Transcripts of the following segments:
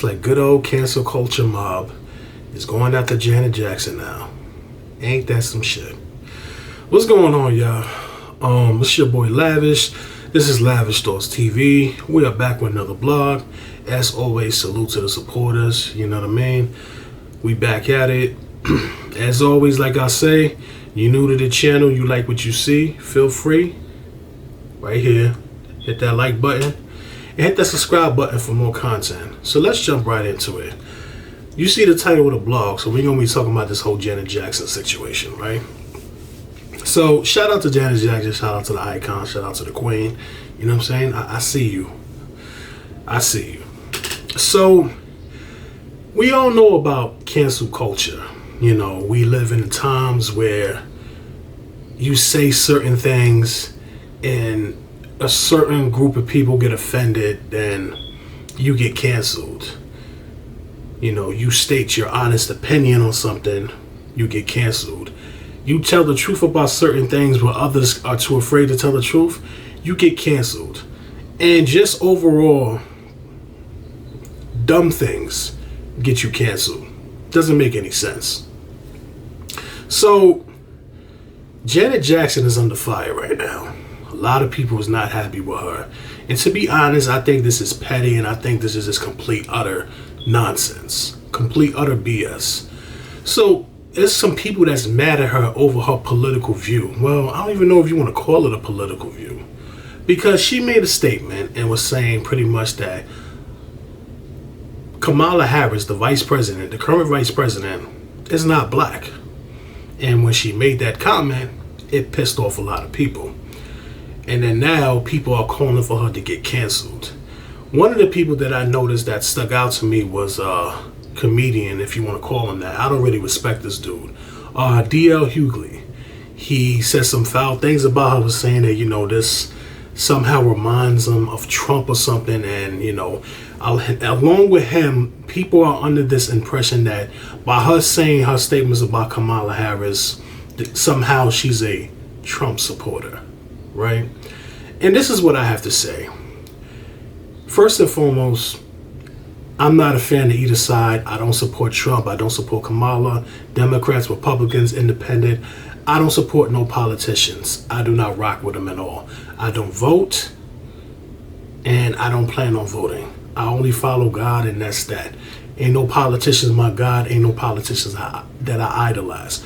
like good old cancel culture mob is going after Janet Jackson now. Ain't that some shit? What's going on, y'all? It's your boy Lavish. This is Lavish Thoughts TV. We are back with another blog. As always, salute to the supporters. You know what I mean? We back at it. As always, like I say, you new to the channel, you like what you see, feel free. Right here, hit that like button and hit that subscribe button for more content. So let's jump right into it. You see the title of the blog, so we're going to be talking about this whole Janet Jackson situation, right? So shout out to Janet Jackson, shout out to the icon, shout out to the queen. You know what I'm saying? I see you. I see you. So we all know about cancel culture. You know, we live in times where you say certain things and a certain group of people get offended, then you get canceled. You know, you state your honest opinion on something, you get canceled. You tell the truth about certain things where others are too afraid to tell the truth, you get canceled. And just overall, dumb things get you canceled. Doesn't make any sense. So, Janet Jackson is under fire right now. A lot of people is not happy with her. And to be honest, I think this is petty and I think this is just complete, utter nonsense. Complete, utter BS. So, there's some people that's mad at her over her political view. Well, I don't even know if you want to call it a political view. Because she made a statement and was saying pretty much that Kamala Harris, the vice president, the current vice president, is not black. And when she made that comment, it pissed off a lot of people. And then now people are calling for her to get canceled. One of the people that I noticed that stuck out to me was a comedian, if you want to call him that. I don't really respect this dude. D.L. Hughley. He said some foul things about her, saying that, you know, this somehow reminds him of Trump or something. And, you know, along with him, people are under this impression that by her saying her statements about Kamala Harris, that somehow she's a Trump supporter, right? And this is what I have to say. First and foremost, I'm not a fan of either side. I don't support Trump. I don't support Kamala. Democrats, Republicans, Independent. I don't support no politicians. I do not rock with them at all. I don't vote, and I don't plan on voting. I only follow God, and that's that. Ain't no politicians my God. Ain't no politicians that I idolize.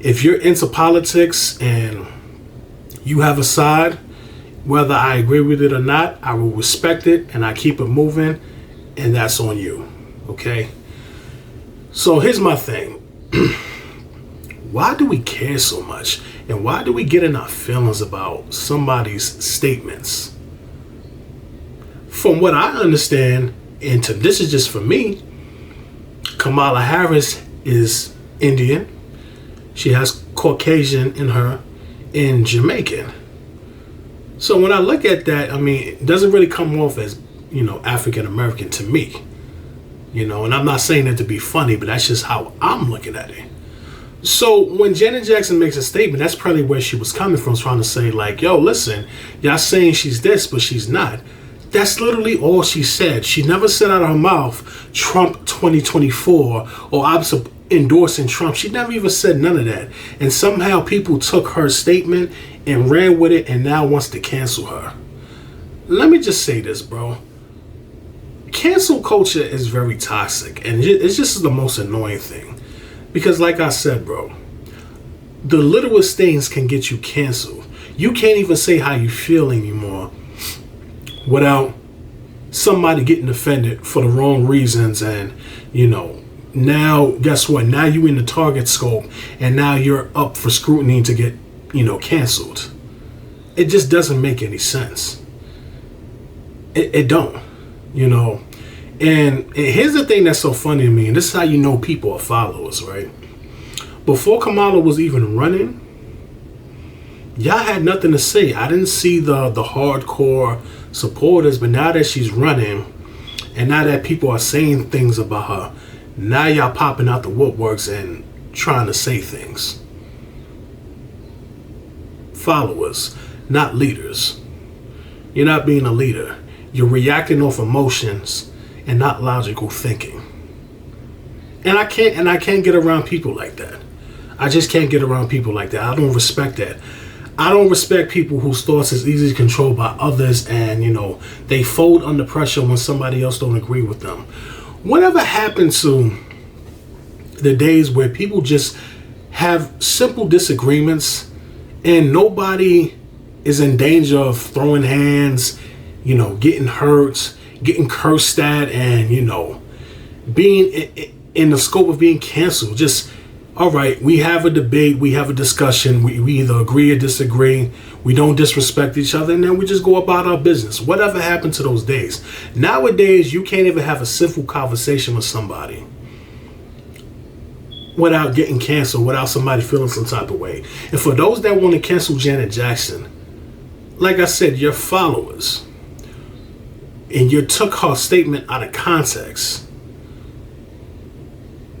If you're into politics and you have a side, whether I agree with it or not, I will respect it and I keep it moving, and that's on you. Okay? So here's my thing. Why do we care so much? And why do we get in our feelings about somebody's statements? From what I understand, and this is just for me, Kamala Harris is Indian. She has Caucasian in her and Jamaican. So when I look at that, I mean, it doesn't really come off as, you know, African American to me. You know, and I'm not saying that to be funny, but that's just how I'm looking at it. So when Janet Jackson makes a statement, that's probably where she was coming from, trying to say like, yo, listen, y'all saying she's this, but she's not. That's literally all she said. She never said out of her mouth, Trump 2024, or I'm endorsing Trump. She never even said none of that. And somehow people took her statement and ran with it and now wants to cancel her. Let me just say this, bro. Cancel culture is very toxic, and it's just the most annoying thing. Because like I said, bro, the littlest things can get you canceled. You can't even say how you feel anymore without somebody getting offended for the wrong reasons. And, you know, now, guess what? Now you in the target scope, and now you're up for scrutiny to get, you know, canceled. It just doesn't make any sense. It don't, you know. And here's the thing that's so funny to me, and this is how you know people are followers, right? Before Kamala was even running, y'all had nothing to say. I didn't see the hardcore supporters, but now that she's running, and now that people are saying things about her, now y'all popping out the woodworks and trying to say things. Followers, not leaders. You're not being a leader. You're reacting off emotions and not logical thinking. And I can't get around people like that. I just can't get around people like that. I don't respect that. I don't respect people whose thoughts is easily controlled by others, and they fold under pressure when somebody else don't agree with them. Whatever happened to the days where people just have simple disagreements and nobody is in danger of throwing hands, getting hurt, getting cursed at, and being in the scope of being canceled? Just, all right, we have a debate, we have a discussion, we either agree or disagree, we don't disrespect each other, and then we just go about our business. Whatever happened to those days? Nowadays, you can't even have a civil conversation with somebody without getting canceled, without somebody feeling some type of way. And for those that want to cancel Janet Jackson, like I said, your followers, and you took her statement out of context.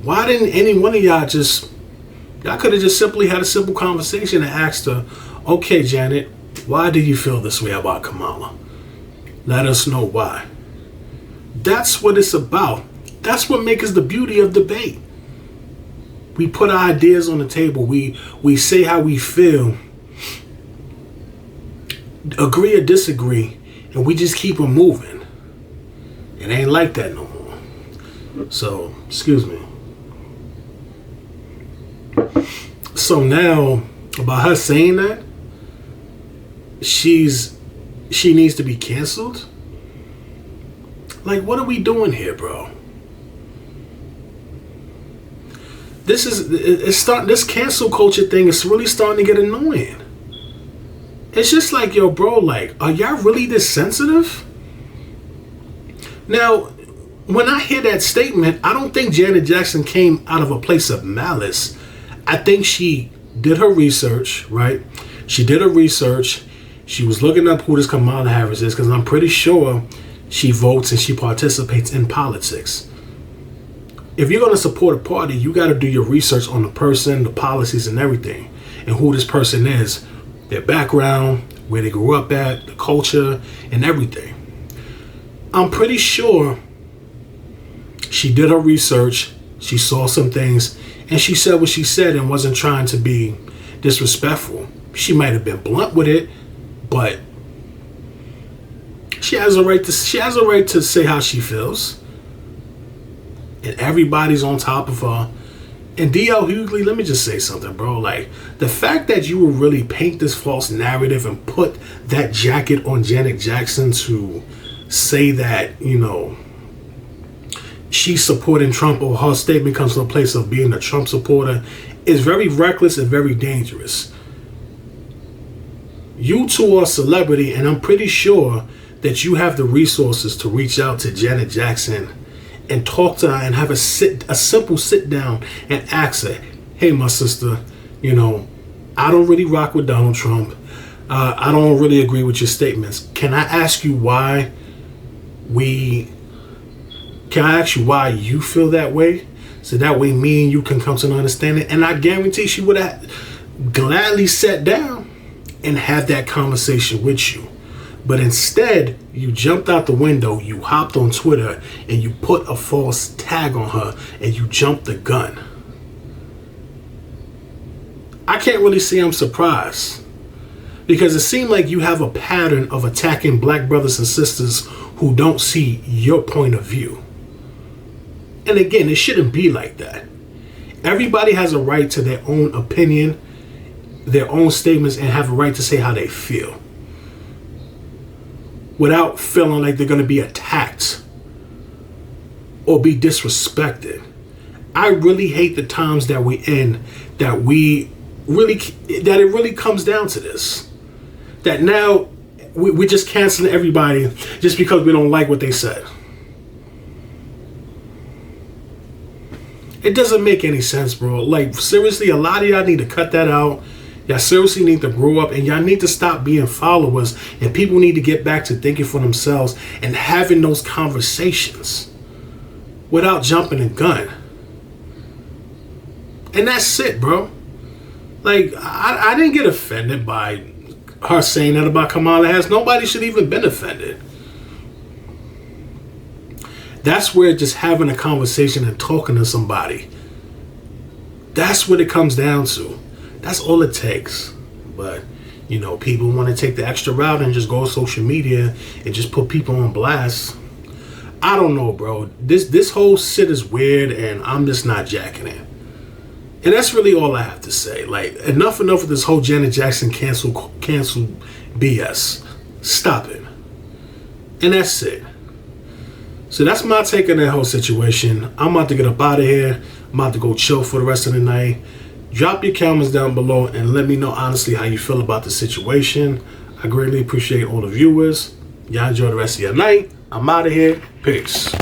Why didn't any one of y'all could have just simply had a simple conversation and asked her, okay, Janet, why do you feel this way about Kamala? Let us know why. That's what it's about. That's what makes the beauty of debate. We put our ideas on the table. We say how we feel, agree or disagree, and we just keep them moving. It ain't like that no more. So, excuse me. So now, about her saying that she needs to be canceled? Like, what are we doing here, bro? This cancel culture thing is really starting to get annoying. It's just like, yo, bro, like, are y'all really this sensitive? Now, when I hear that statement, I don't think Janet Jackson came out of a place of malice. I think she did her research, right? She did her research. She was looking up who this Kamala Harris is, because I'm pretty sure she votes and she participates in politics. If you're going to support a party, you got to do your research on the person, the policies, and everything, and who this person is, their background, where they grew up at, the culture, and everything. I'm pretty sure she did her research. She saw some things, and she said what she said and wasn't trying to be disrespectful. She might have been blunt with it, but she has a right to say how she feels. And everybody's on top of her. And D.L. Hughley, let me just say something, bro. Like, the fact that you would really paint this false narrative and put that jacket on Janet Jackson to say that, she's supporting Trump, or her statement comes from a place of being a Trump supporter, is very reckless and very dangerous. You two are a celebrity, and I'm pretty sure that you have the resources to reach out to Janet Jackson and talk to her and have a simple sit down and ask her, hey, my sister, I don't really rock with Donald Trump. I don't really agree with your statements. Can I ask you why you feel that way? So that way me and you can come to an understanding. And I guarantee she would have gladly sat down and had that conversation with you. But instead, you jumped out the window, you hopped on Twitter, and you put a false tag on her, and you jumped the gun. I can't really say I'm surprised, because it seemed like you have a pattern of attacking black brothers and sisters who don't see your point of view. And again, it shouldn't be like that. Everybody has a right to their own opinion, their own statements, and have a right to say how they feel, without feeling like they're going to be attacked or be disrespected. I really hate the times that we're in, that it really comes down to this. That now we're just canceling everybody just because we don't like what they said. It doesn't make any sense, bro. Like, seriously, a lot of y'all need to cut that out. Y'all seriously need to grow up, and y'all need to stop being followers, and people need to get back to thinking for themselves and having those conversations without jumping the gun. And that's it, bro. Like, I didn't get offended by her saying that about Kamala Harris. Nobody should even been offended. That's where just having a conversation and talking to somebody, that's what it comes down to. That's all it takes. But, you know, people want to take the extra route and just go on social media and just put people on blast. I don't know, bro. This whole shit is weird, and I'm just not jacking it. And that's really all I have to say. Like, enough with this whole Janet Jackson cancel BS. Stop it. And that's it. So that's my take on that whole situation. I'm about to get up out of here. I'm about to go chill for the rest of the night. Drop your comments down below and let me know honestly how you feel about the situation. I greatly appreciate all the viewers. Y'all enjoy the rest of your night. I'm out of here. Peace.